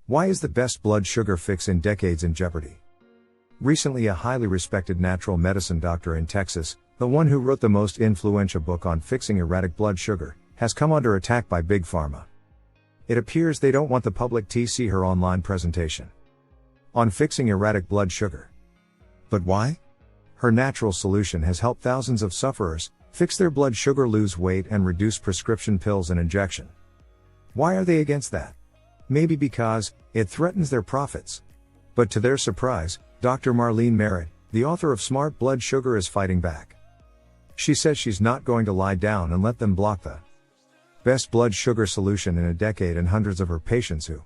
Why is the best blood sugar fix in decades in jeopardy? Recently, a highly respected natural medicine doctor in Texas, the one who wrote the most influential book on fixing erratic blood sugar, has come under attack by Big Pharma. It appears they don't want the public to see her online presentation on fixing erratic blood sugar. But why? Her natural solution has helped thousands of sufferers fix their blood sugar, lose weight, and reduce prescription pills and injection. Why are they against that? Maybe because it threatens their profits. But to their surprise, Dr. Marlene Merritt, the author of Smart Blood Sugar, is fighting back. She says she's not going to lie down and let them block the best blood sugar solution in a decade, and hundreds of her patients who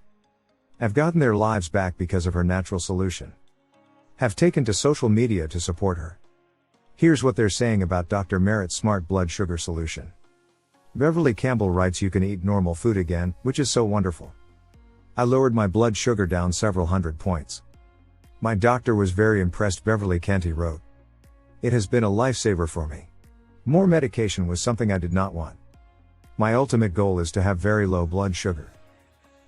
have gotten their lives back because of her natural solution have taken to social media to support her. Here's what they're saying about Dr. Merritt's Smart Blood Sugar solution. Beverly Campbell writes, "You can eat normal food again, which is so wonderful. I lowered my blood sugar down several hundred points. My doctor was very impressed." Beverly Canty wrote, "It has been a lifesaver for me. More medication was something I did not want. My ultimate goal is to have very low blood sugar.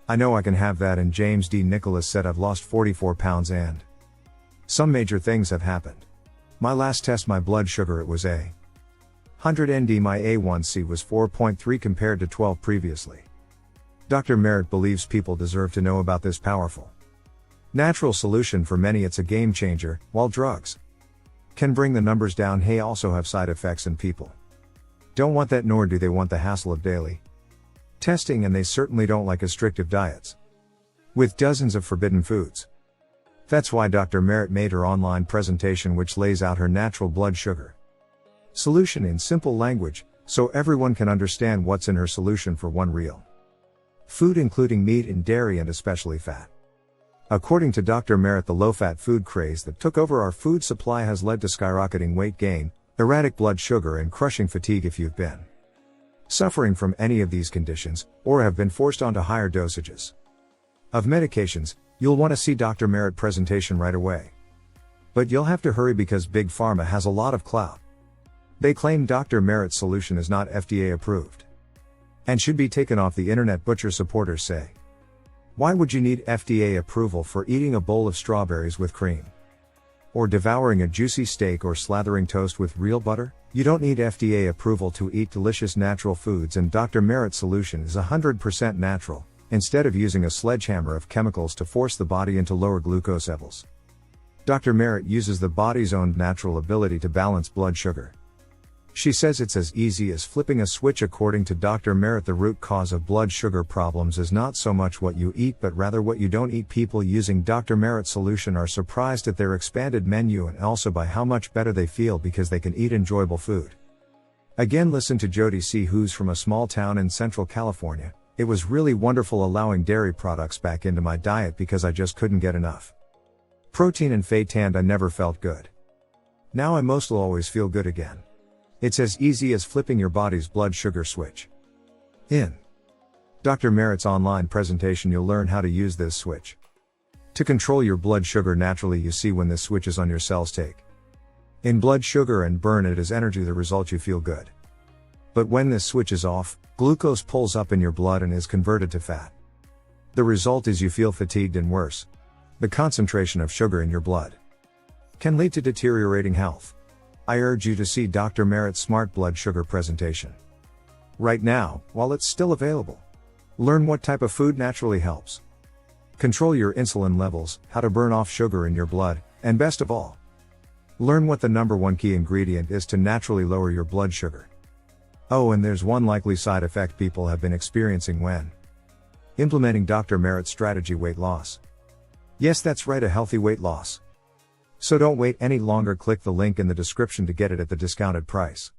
I know I can have that." And James D. Nicholas said, "I've lost 44 pounds and some major things have happened. My last test, my blood sugar, it was a 100 ND. My A1C was 4.3 compared to 12 previously." Dr. Merritt believes people deserve to know about this powerful natural solution. For many, it's a game changer. While drugs can bring the numbers down, they also have side effects, and people don't want that, nor do they want the hassle of daily testing, and they certainly don't like restrictive diets with dozens of forbidden foods. That's why Dr. Merritt made her online presentation, which lays out her natural blood sugar solution in simple language, so everyone can understand what's in her solution for one real food, including meat and dairy, and especially fat. According to Dr. Merritt, the low-fat food craze that took over our food supply has led to skyrocketing weight gain, erratic blood sugar, and crushing fatigue. If you've been suffering from any of these conditions, or have been forced onto higher dosages of medications, you'll want to see Dr. Merritt presentation right away. But you'll have to hurry because Big Pharma has a lot of clout. They claim Dr. Merritt's solution is not FDA approved and should be taken off the internet. Butcher supporters say, "Why would you need FDA approval for eating a bowl of strawberries with cream? Or devouring a juicy steak, or slathering toast with real butter? You don't need FDA approval to eat delicious natural foods." And Dr. Merritt's solution is 100% natural, instead of using a sledgehammer of chemicals to force the body into lower glucose levels. Dr. Merritt uses the body's own natural ability to balance blood sugar. She says it's as easy as flipping a switch. According to Dr. Merritt, the root cause of blood sugar problems is not so much what you eat, but rather what you don't eat. People using Dr. Merritt's solution are surprised at their expanded menu, and also by how much better they feel because they can eat enjoyable food. Again, listen to Jody C., who's from a small town in Central California. "It was really wonderful allowing dairy products back into my diet because I just couldn't get enough protein and fat, and I never felt good. Now I mostly always feel good again. It's as easy as flipping your body's blood sugar switch." In Dr. Merritt's online presentation, you'll learn how to use this switch to control your blood sugar naturally. You see, when this switch is on, your cells take in blood sugar and burn it as energy. The result, you feel good. But when this switch is off, glucose pulls up in your blood and is converted to fat. The result is you feel fatigued, and worse, the concentration of sugar in your blood can lead to deteriorating health. I urge you to see Dr. Merritt's Smart Blood Sugar presentation right now, while it's still available. Learn what type of food naturally helps control your insulin levels, how to burn off sugar in your blood, and best of all, learn what the number one key ingredient is to naturally lower your blood sugar. Oh, and there's one likely side effect people have been experiencing when implementing Dr. Merritt's strategy: weight loss. Yes, that's right, a healthy weight loss. So don't wait any longer. Click the link in the description to get it at the discounted price.